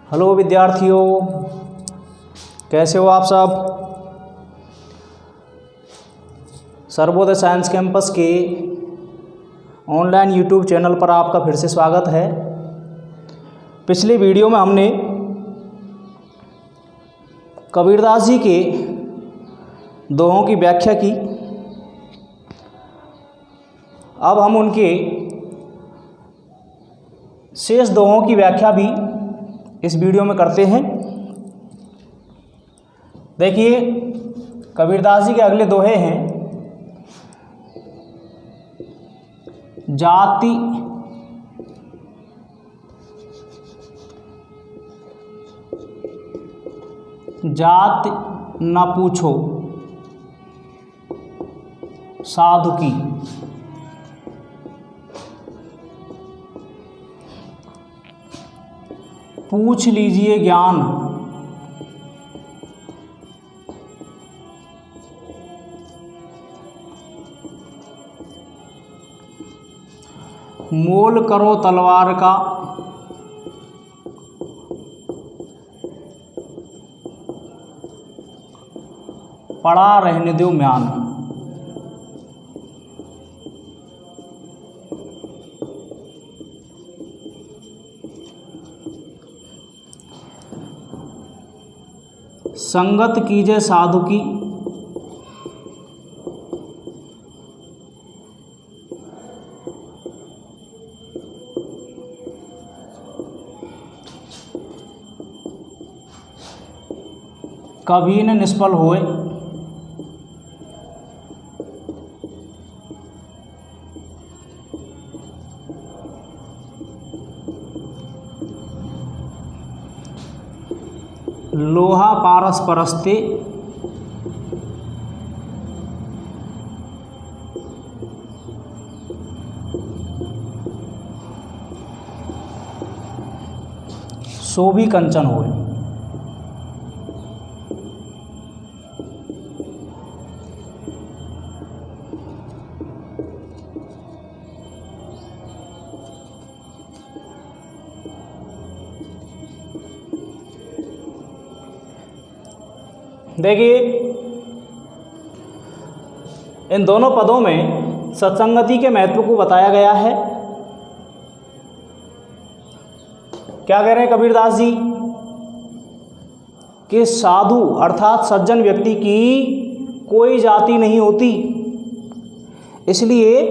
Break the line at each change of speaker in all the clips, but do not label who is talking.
Hello विद्यार्थियों, कैसे हो आप सब। सर्वोदय साइंस कैंपस के ऑनलाइन यूट्यूब चैनल पर आपका फिर से स्वागत है। पिछले वीडियो में हमने कबीरदास जी के दोहों की व्याख्या की। अब हम उनके शेष दोहों की व्याख्या भी इस वीडियो में करते हैं। देखिए, कबीरदास जी के अगले दोहे हैं। जाति जाति न पूछो साधु की, पूछ लीजिए ज्ञान मोल करो तलवार का, पड़ा रहने दो म्यान। संगत कीजिए साधु की, कभी न निष्फल होए। लोहा पारस परस्ते, सो भी कंचन होए। देखिए, इन दोनों पदों में सत्संगति के महत्व को बताया गया है। क्या कह रहे हैं कबीरदास जी कि साधु अर्थात सज्जन व्यक्ति की कोई जाति नहीं होती, इसलिए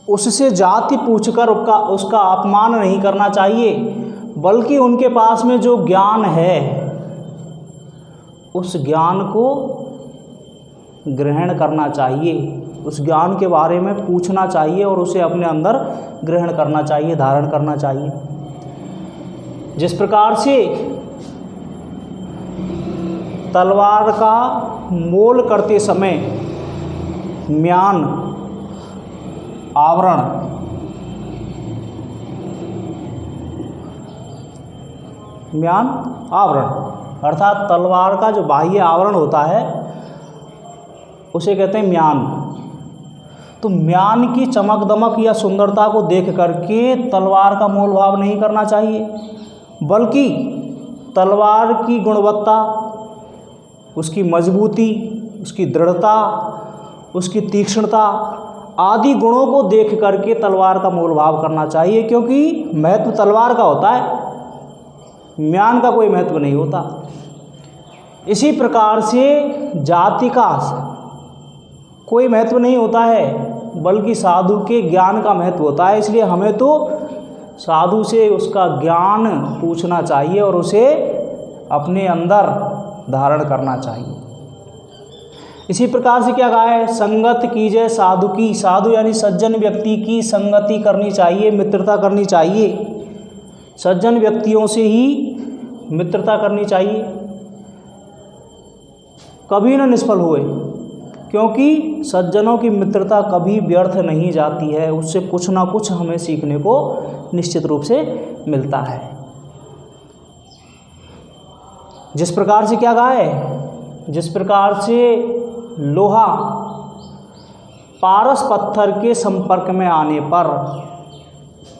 उससे जाति पूछकर उसका अपमान नहीं करना चाहिए, बल्कि उनके पास में जो ज्ञान है उस ज्ञान को ग्रहण करना चाहिए, उस ज्ञान के बारे में पूछना चाहिए और उसे अपने अंदर ग्रहण करना चाहिए, धारण करना चाहिए। जिस प्रकार से तलवार का मोल करते समय म्यान आवरण अर्थात तलवार का जो बाह्य आवरण होता है उसे कहते हैं म्यान। तो म्यान की चमक दमक या सुंदरता को देख करके तलवार का मोल भाव नहीं करना चाहिए, बल्कि तलवार की गुणवत्ता, उसकी मजबूती, उसकी दृढ़ता, उसकी तीक्ष्णता आदि गुणों को देख करके तलवार का मोल भाव करना चाहिए, क्योंकि महत्व तलवार का होता है, म्यान का कोई महत्व नहीं होता। इसी प्रकार से जाति का कोई महत्व नहीं होता है, बल्कि साधु के ज्ञान का महत्व होता है। इसलिए हमें तो साधु से उसका ज्ञान पूछना चाहिए और उसे अपने अंदर धारण करना चाहिए। इसी प्रकार से क्या कहा है, संगत कीजिए साधु की, साधु यानी सज्जन व्यक्ति की संगति करनी चाहिए, मित्रता करनी चाहिए। सज्जन व्यक्तियों से ही मित्रता करनी चाहिए, कभी न निष्फल हुए, क्योंकि सज्जनों की मित्रता कभी व्यर्थ नहीं जाती है, उससे कुछ ना कुछ हमें सीखने को निश्चित रूप से मिलता है। जिस प्रकार से क्या कहा है, जिस प्रकार से लोहा पारस पत्थर के संपर्क में आने पर,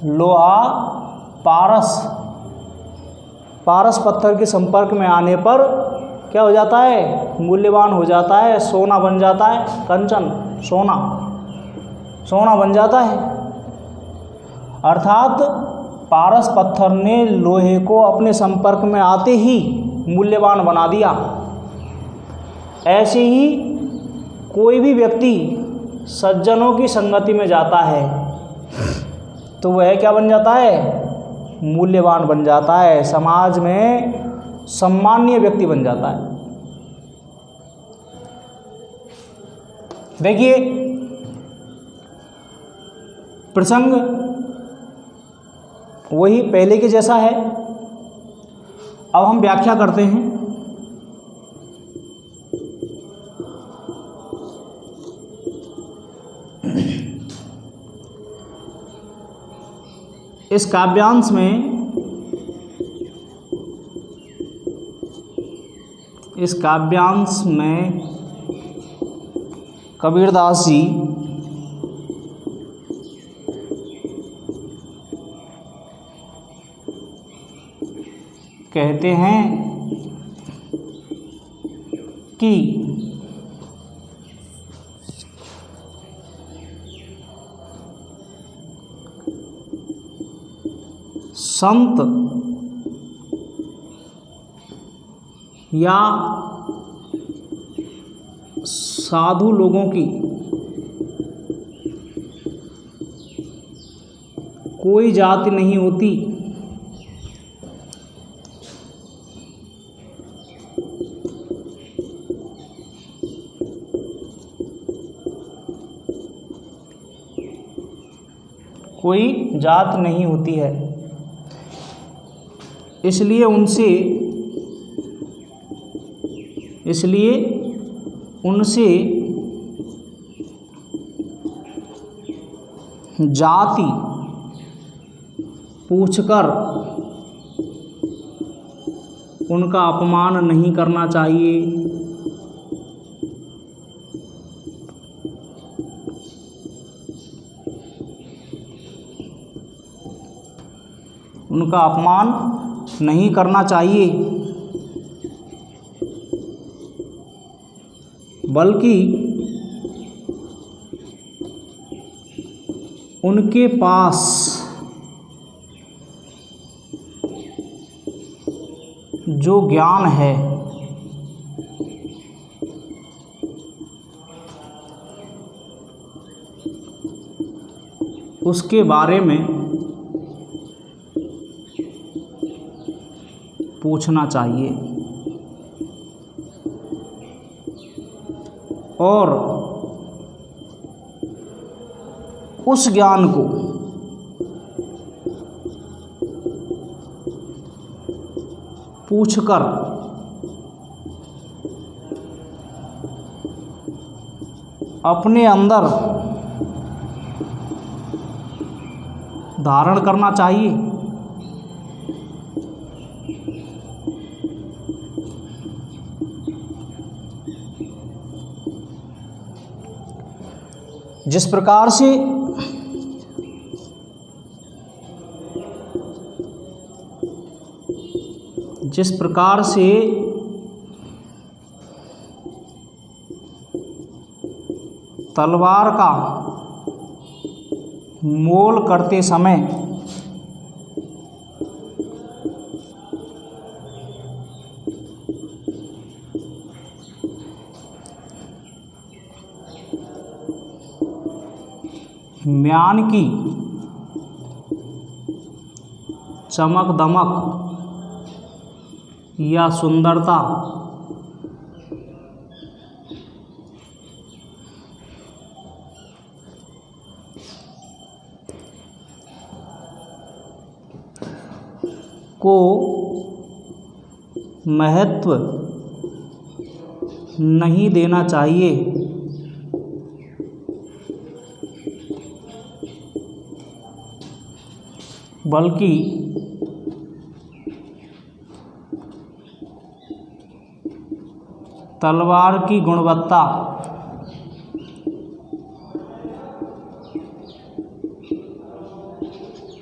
लोहा पारस पारस पत्थर के संपर्क में आने पर क्या हो जाता है? मूल्यवान हो जाता है, सोना बन जाता है। कंचन सोना बन जाता है। अर्थात पारस पत्थर ने लोहे को अपने संपर्क में आते ही मूल्यवान बना दिया। ऐसे ही कोई भी व्यक्ति सज्जनों की संगति में जाता है तो वह क्या बन जाता है? मूल्यवान बन जाता है, समाज में सम्मानीय व्यक्ति बन जाता है। देखिए, प्रसंग वही पहले के जैसा है। अब हम व्याख्या करते हैं। इस काव्यांश में कबीरदास जी कहते हैं कि संत या साधु लोगों की कोई जाति नहीं होती। कोई जात नहीं होती है, इसलिए उनसे जाति पूछकर उनका अपमान नहीं करना चाहिए। उनका अपमान नहीं करना चाहिए, बल्कि उनके पास जो ज्ञान है उसके बारे में पूछना चाहिए और उस ज्ञान को पूछकर अपने अंदर धारण करना चाहिए। जिस प्रकार से तलवार का मोल करते समय म्यान की चमक दमक या सुंदरता को महत्व नहीं देना चाहिए, बल्कि तलवार की गुणवत्ता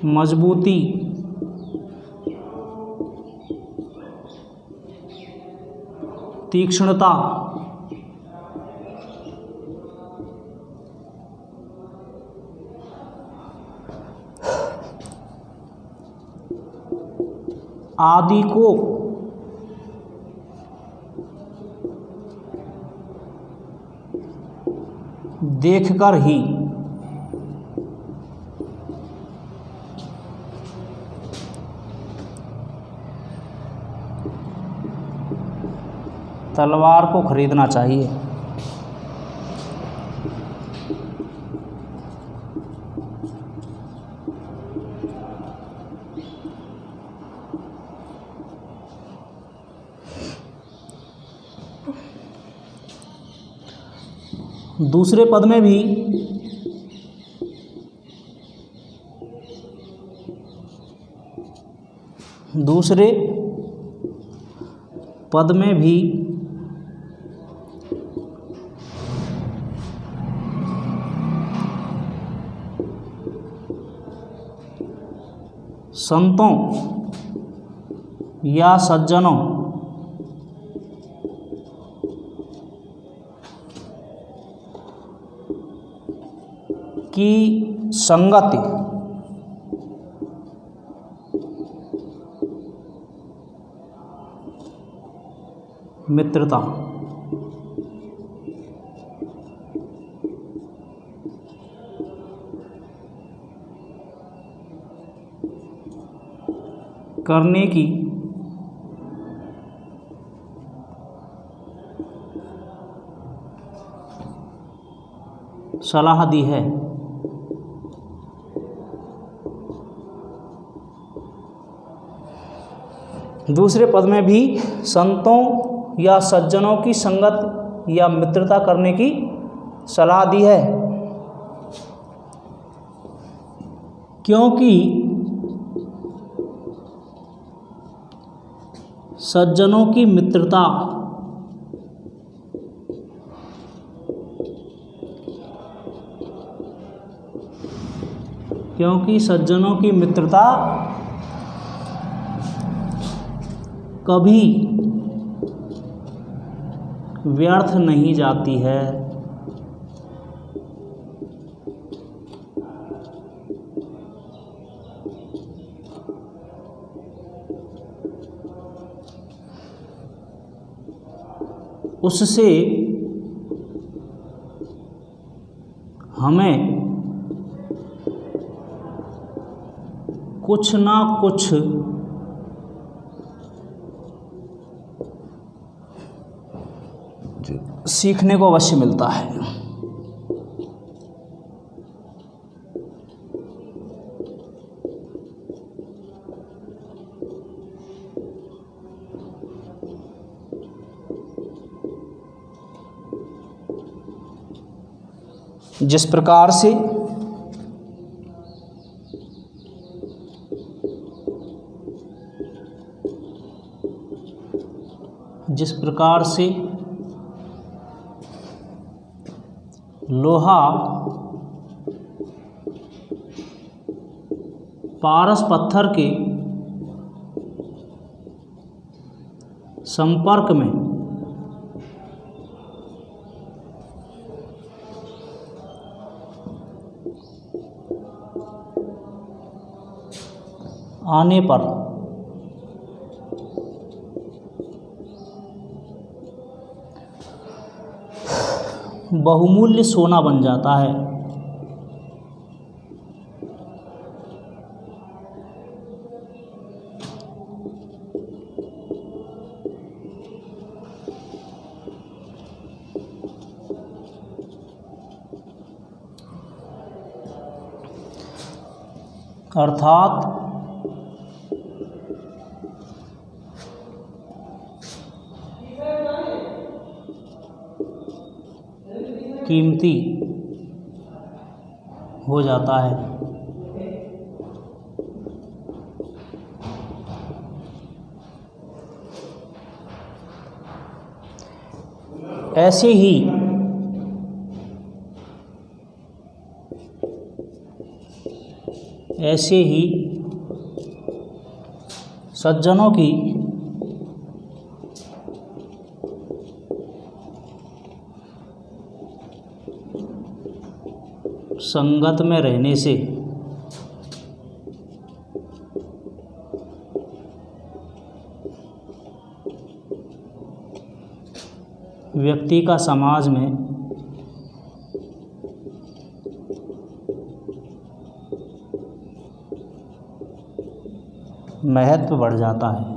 मजबूती तीक्ष्णता, आदि को देखकर ही तलवार को खरीदना चाहिए। दूसरे पद में भी संतों या सज्जनों की संगति मित्रता, करने की सलाह दी है। दूसरे पद में भी संतों या सज्जनों की संगत या मित्रता करने की सलाह दी है, क्योंकि सज्जनों की मित्रता कभी व्यर्थ नहीं जाती है। उससे हमें कुछ ना कुछ सीखने को अवश्य मिलता है। जिस प्रकार से लोहा पारस पत्थर के संपर्क में आने पर बहुमूल्य सोना बन जाता है। अर्थात कीमती हो जाता है। ऐसे ही सज्जनों की संगत में रहने से व्यक्ति का समाज में महत्व बढ़ जाता है।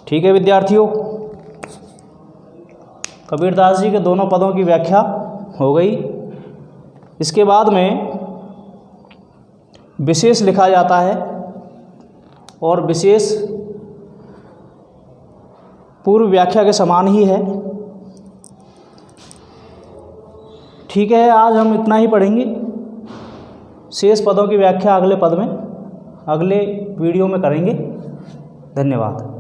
ठीक है विद्यार्थियों, कबीरदास जी के दोनों पदों की व्याख्या हो गई। इसके बाद में विशेष लिखा जाता है और विशेष पूर्व व्याख्या के समान ही है। ठीक है, आज हम इतना ही पढ़ेंगे। शेष पदों की व्याख्या अगले वीडियो में करेंगे। धन्यवाद।